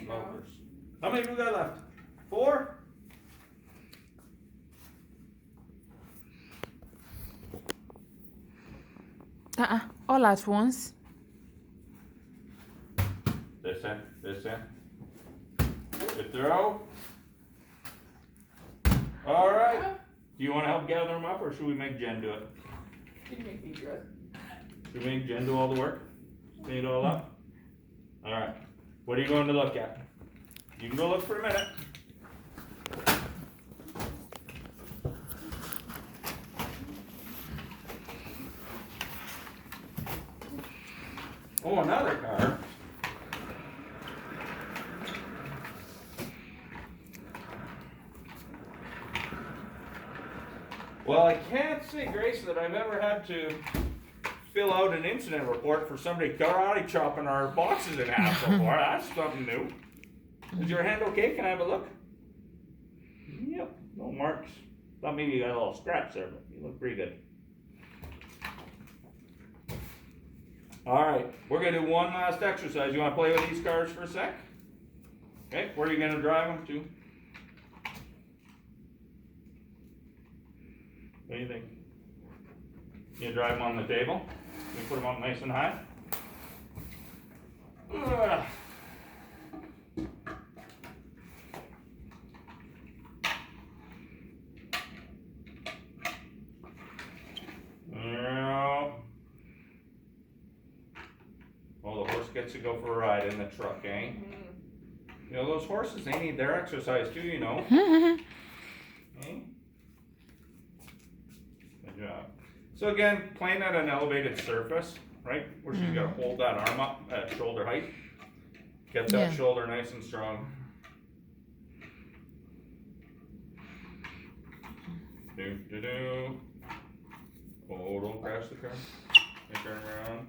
smokers. How many do we got left? 4? All at once. This in. Good throw. All right. Do you want to help gather them up, or should we make Jen do it? You can make me do it. Should we make Jen do all the work? Clean it all up? All right. What are you going to look at? You can go look for a minute. Oh, another car. Well, I can't say, Grace, that I've ever had to fill out an incident report for somebody karate chopping our boxes in half before. That's something new. Is your hand okay? Can I have a look? Yep, no marks. Thought maybe you got a little scratch there, but you look pretty good. All right, we're gonna do one last exercise. You wanna play with these cars for a sec? Okay, where are you gonna drive them to? What do you think? You drive them on the table? You put them up nice and high? Ugh. Yeah. Well, the horse gets to go for a ride in the truck, eh? Mm-hmm. You know, those horses, they need their exercise too, you know. Okay. Good job. So again, playing at an elevated surface, right? Where she's got to hold that arm up at shoulder height. Get that shoulder nice and strong. Do. Oh, don't crash the car. And turn around.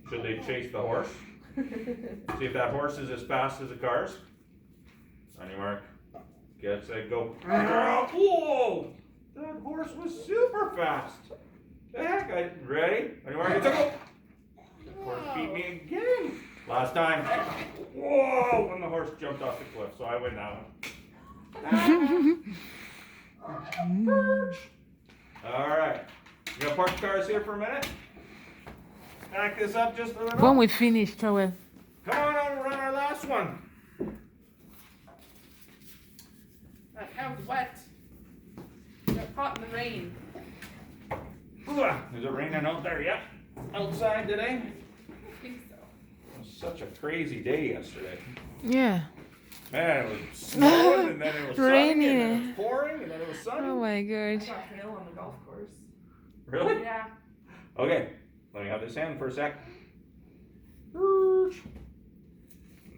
Should they chase the horse? See if that horse is as fast as the cars. On your mark. Get set, go. Whoa! That horse was super fast. The heck? Ready? On your mark, get set, go. The horse beat me again. Last time. Whoa! When the horse jumped off the cliff, so I went down. All right. You gonna park the cars here for a minute? Back this up just a little. When we finish, Joel. Come on over, run our last one. That house wet. Got caught in the rain. Is it raining out there yet? Outside today? I think so. It was such a crazy day yesterday. Yeah. Man, it was snowing and then it was sunny and then it Raining. was pouring and then it was sunny. Oh my I god. got hail on the golf course. Really? Yeah. Okay, let me have this hand for a sec.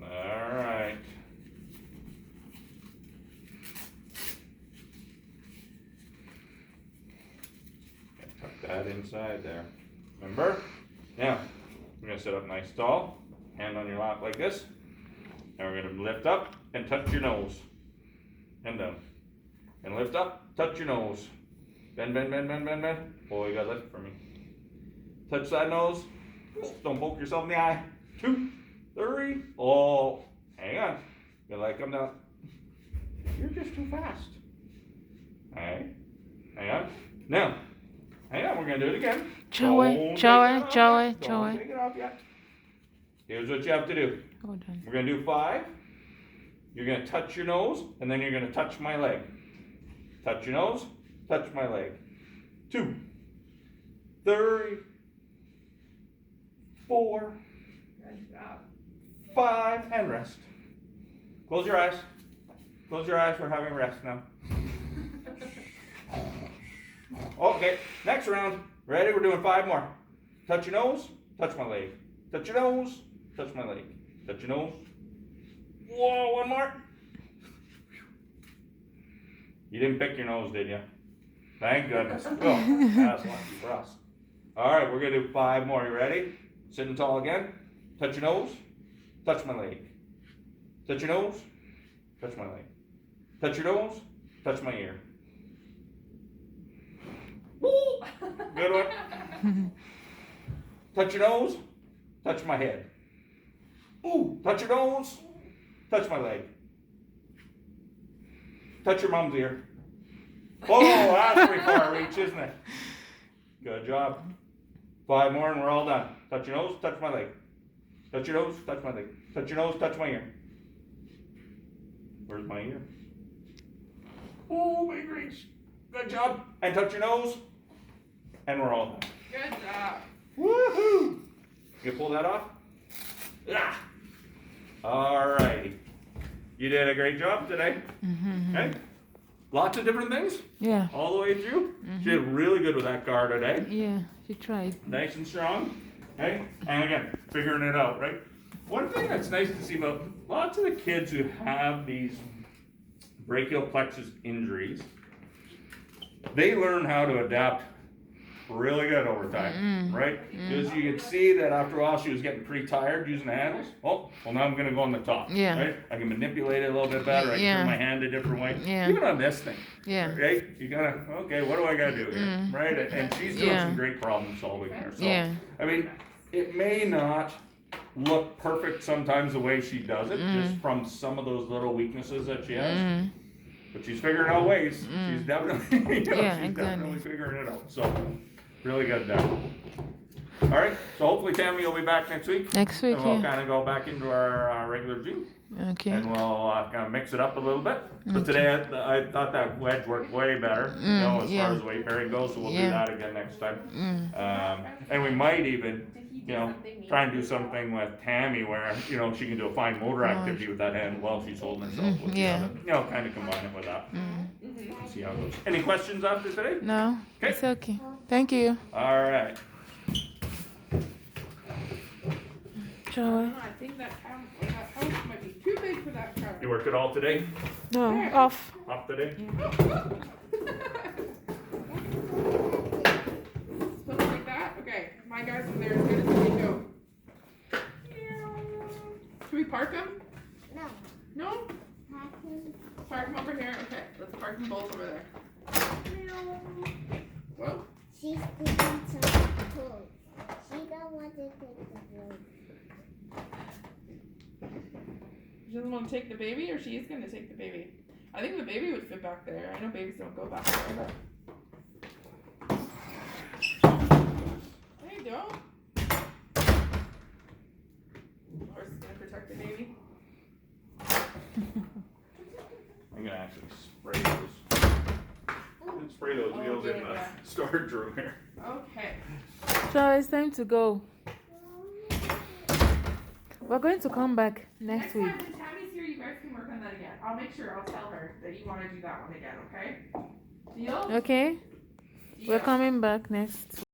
Alright. Tuck that inside there. Remember? Now, we're going to sit up nice tall. Hand on your lap like this. And we're going to lift up and touch your nose. And down. And lift up, touch your nose. Bend. Oh, you got to lift for me. Touch that nose. Don't poke yourself in the eye. 2, 3. Oh, hang on. You like them down. You're just too fast. Alright. Hang on. Now, hang on. We're going to do it again. Joel. Don't take it off yet. Here's what you have to do. Hold on. We're going to do 5. You're going to touch your nose, and then you're going to touch my leg. Touch your nose, touch my leg. 2, 3, 4, Good job. 5, and rest. Close your eyes. Close your eyes. We're having rest now. Okay, next round. Ready? We're doing 5 more. Touch your nose, touch my leg. Touch your nose, touch my leg. Touch your nose. Whoa, 1 more. You didn't pick your nose, did you? Thank goodness. Oh, that's lucky for us. All right, we're going to do 5 more. You ready? Sitting tall again. Touch your nose, touch my leg. Touch your nose, touch my leg. Touch your nose, touch my ear. Good one. Touch your nose, Touch my head. Ooh, touch your nose. Touch my leg. Touch your mom's ear. Oh, that's pretty far reach, isn't it? Good job. 5 more and we're all done. Touch your nose, touch my leg. Touch your nose, touch my leg. Touch your nose, touch my ear. Where's my ear? Oh, big reach. Good job. And touch your nose. And we're all done. Good job. Woohoo! You pull that off? Yeah. Alrighty. You did a great job today. Okay? Lots of different things Yeah. all the way through. She did really good with that car today. Yeah. She tried. Nice and strong. Okay? And again, figuring it out, right? One thing that's nice to see about lots of the kids who have these brachial plexus injuries, they learn how to adapt really good over time, right? Because you can see that after a while she was getting pretty tired using the handles. Oh, well now I'm gonna go on the top. Yeah. Right? I can manipulate it a little bit better. I can Yeah. turn my hand a different way. Yeah. Even on this thing. Yeah. Right? You gotta, okay, what do I gotta do here? Right? And she's doing Yeah. some great problem solving here. So Yeah. I mean, it may not look perfect sometimes the way she does it, just from some of those little weaknesses that she has. But she's figuring out ways. She's definitely, Yeah, she's exactly. definitely figuring it out. So, really good there. All right. So hopefully Tammy will be back next week. Next week, And we'll yeah. kind of go back into our regular routine. Okay. And we'll kind of mix it up a little bit. But today I thought that wedge worked way better, as far yeah. as weight bearing goes. So we'll do Yeah. that again next time. And we might even, try and do something with Tammy where, she can do a fine motor activity with that hand while she's holding herself with Yeah. the other. Kind of combine it with that. See how it goes. Any questions after today? No, Okay. it's okay. Thank you. All right. Joy. I think that house might be too big for that car. You worked it all today? No, off. Off today? Put it like that? Okay, my guys in there as good as they go. Should we park them? No. No? Park them over here? Okay, let's park them both over there. Well, She's picking some clothes. She don't want to take the clothes. she doesn't want to take the baby, or she is going to take the baby? I think the baby would fit back there. I know babies don't go back there, but... There you go. Horse is going to protect the baby. I'm gonna actually spray those Oh, wheels good in the idea. storage room here. Okay. So it's time to go. We're going to come back next week. time when Tammy's here, you guys can work on that again. I'll make sure, I'll tell her that you want to do that one again, okay? Deal? Okay? Deal. We're coming back next